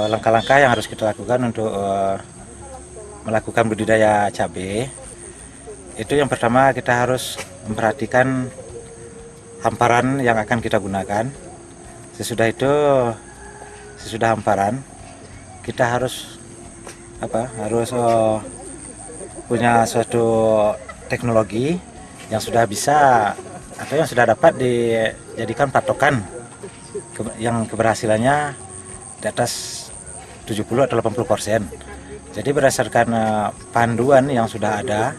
langkah-langkah yang harus kita lakukan untuk melakukan budidaya cabai itu yang pertama kita harus memperhatikan hamparan yang akan kita gunakan. Sesudah hamparan kita harus punya suatu teknologi yang sudah bisa atau yang sudah dapat dijadikan patokan yang keberhasilannya di atas 70 atau 80%. Jadi berdasarkan panduan yang sudah ada,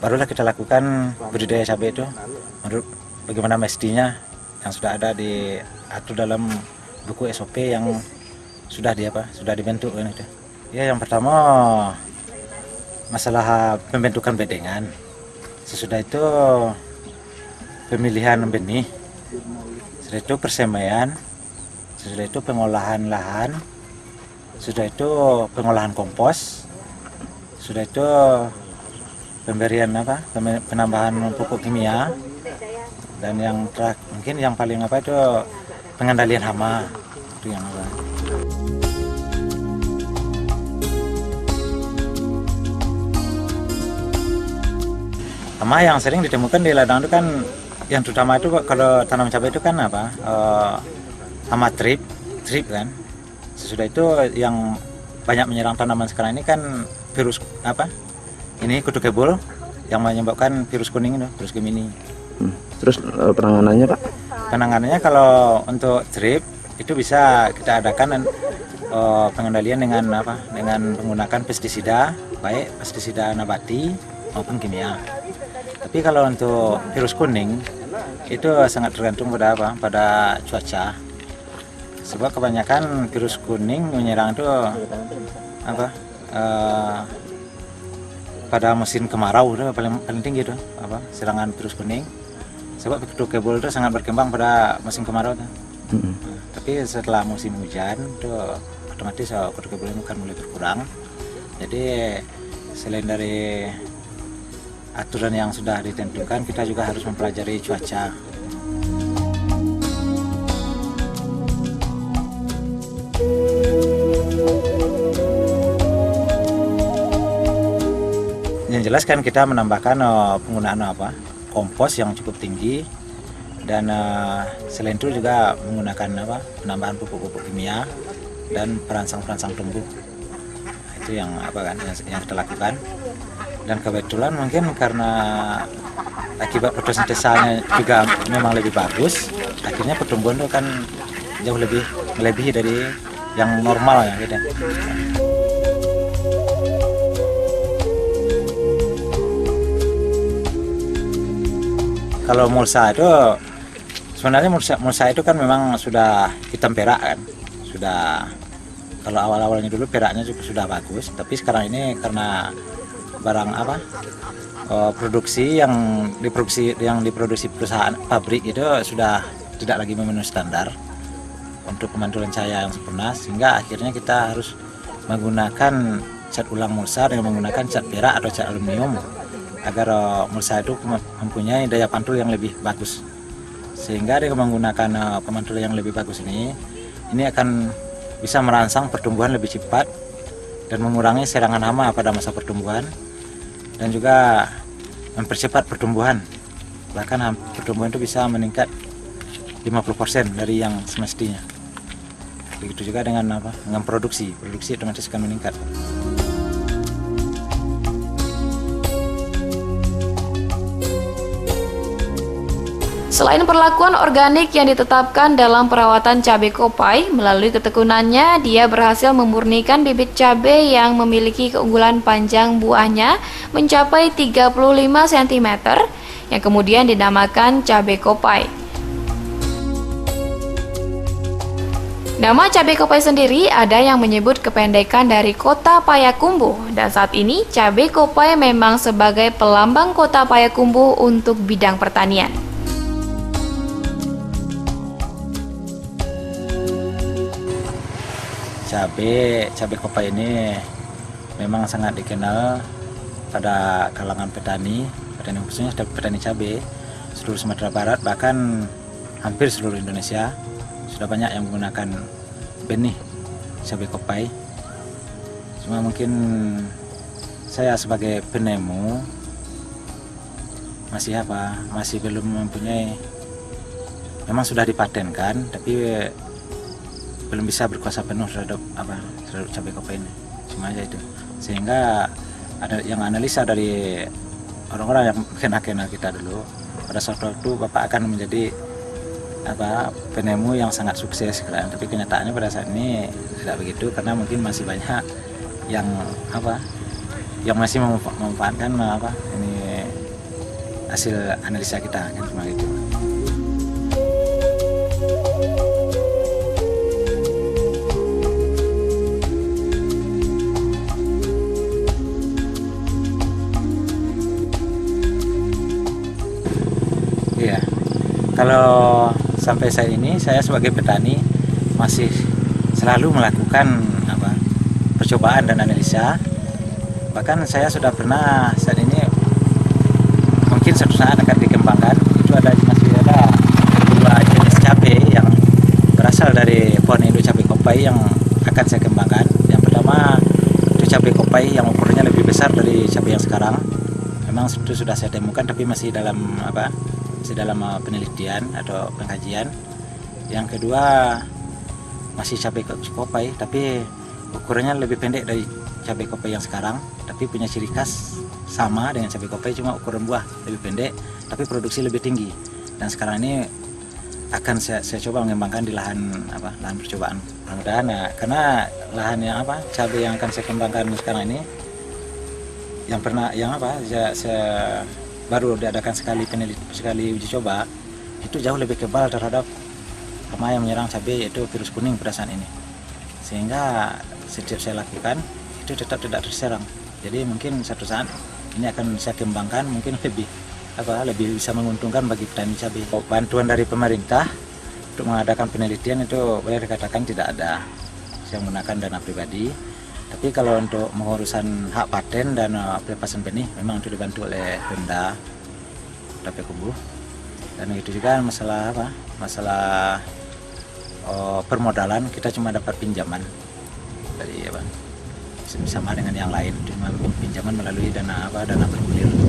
barulah kita lakukan budidaya cabai itu menurut bagaimana mestinya yang sudah ada diatur dalam buku SOP yang sudah dibentuk kan itu. Ya, yang pertama masalah pembentukan bedengan. Sesudah itu pemilihan benih. Sesudah itu persemaian. Sesudah itu pengolahan lahan. Sudah itu pengolahan kompos. Sudah itu pemberian penambahan pupuk kimia. Dan yang terakhir mungkin yang paling itu pengendalian hama. Itu yang hama yang sering ditemukan di ladang itu kan yang terutama itu kalau tanam cabai itu kan hama trip kan. Sesudah itu yang banyak menyerang tanaman sekarang ini kan virus ini kutu kebul yang menyebabkan virus kuning itu, virus Gemini. Terus penanganannya Pak? Penanganannya kalau untuk trip itu bisa kita adakan pengendalian dengan menggunakan pestisida, baik pestisida nabati maupun kimia. Tapi kalau untuk virus kuning itu sangat tergantung pada cuaca. Sebab kebanyakan virus kuning menyerang itu pada musim kemarau itu paling tinggi itu serangan virus kuning. Sebab kutu kebul itu sangat berkembang pada musim kemarau itu. Tapi setelah musim hujan itu otomatis kutu kebul ini kan mulai berkurang. Jadi selain dari aturan yang sudah ditentukan, kita juga harus mempelajari cuaca. Yang jelas kan kita menambahkan penggunaan kompos yang cukup tinggi, dan selain itu juga menggunakan penambahan pupuk-pupuk kimia dan perangsang tumbuh. Nah, itu yang yang kita lakukan. Dan kebetulan mungkin karena akibat fotosintesanya juga memang lebih bagus, akhirnya pertumbuhan itu kan jauh lebih melebihi dari yang normal ya gitu. Kalau mulsa itu sebenarnya mulsa itu kan memang sudah hitam perak kan. Kalau awal-awalnya dulu peraknya juga sudah bagus, tapi sekarang ini karena barang produksi yang diproduksi perusahaan pabrik itu sudah tidak lagi memenuhi standar untuk pemantulan cahaya yang sempurna, sehingga akhirnya kita harus menggunakan cat ulang mulsa dengan menggunakan cat perak atau cat aluminium agar mulsa itu mempunyai daya pantul yang lebih bagus. Sehingga dengan menggunakan pemantul yang lebih bagus ini akan bisa merangsang pertumbuhan lebih cepat dan mengurangi serangan hama pada masa pertumbuhan, dan juga mempercepat pertumbuhan. Bahkan pertumbuhan itu bisa meningkat 50% dari yang semestinya. Begitu juga dengan produksi otomatis akan meningkat. Selain perlakuan organik yang ditetapkan dalam perawatan cabai kopai, melalui ketekunannya dia berhasil memurnikan bibit cabai yang memiliki keunggulan panjang buahnya mencapai 35 cm yang kemudian dinamakan cabai kopai. Nama cabai kopai sendiri ada yang menyebut kependekan dari kota Payakumbuh, dan saat ini cabai kopai memang sebagai pelambang kota Payakumbuh untuk bidang pertanian. Cabai kopai ini memang sangat dikenal pada kalangan petani khususnya petani cabai seluruh Sumatera Barat, bahkan hampir seluruh Indonesia sudah banyak yang menggunakan benih cabai kopai. Cuma mungkin saya sebagai penemu masih belum mempunyai, memang sudah dipatenkan tapi belum bisa berkuasa penuh terhadap cabai kopai ini. Cuma aja itu, sehingga ada yang analisa dari orang-orang yang kenal kita dulu, pada suatu waktu Bapak akan menjadi penemu yang sangat sukses kan. Tapi kenyataannya pada saat ini tidak begitu, karena mungkin masih banyak yang masih memanfaatkan ini hasil analisa kita kan, cuma itu. Iya, kalau sampai saat ini saya sebagai petani masih selalu melakukan percobaan dan analisa. Bahkan saya sudah pernah, saat ini mungkin suatu saat akan dikembangkan, itu masih ada 2 jenis cabai yang berasal dari pohon induk cabai kopai yang akan saya kembangkan. Yang pertama itu cabai kopai yang ukurannya lebih besar dari cabai yang sekarang. Memang itu sudah saya temukan tapi masih dalam penelitian atau pengkajian. Yang kedua masih cabai kopai tapi ukurannya lebih pendek dari cabai kopai yang sekarang, tapi punya ciri khas sama dengan cabai kopai, cuma ukuran buah lebih pendek tapi produksi lebih tinggi. Dan sekarang ini akan saya coba mengembangkan di lahan percobaan. Mudah-mudahan karena lahan yang cabai yang akan saya kembangkan sekarang ini saya baru diadakan sekali uji coba, itu jauh lebih kebal terhadap hama yang menyerang cabai, yaitu virus kuning pada saat ini. Sehingga setiap saya lakukan itu tetap tidak terserang. Jadi mungkin satu saat ini akan saya kembangkan, mungkin lebih bisa menguntungkan bagi petani cabai. Bantuan dari pemerintah untuk mengadakan penelitian itu boleh dikatakan tidak ada. Saya menggunakan dana pribadi. Tapi kalau untuk mengurusan hak paten dan pelepasan benih memang itu dibantu oleh Pemda Kota Kubu. Dan itu juga masalah permodalan, kita cuma dapat pinjaman dari sama dengan yang lain, cuma pinjaman melalui dana bergulir.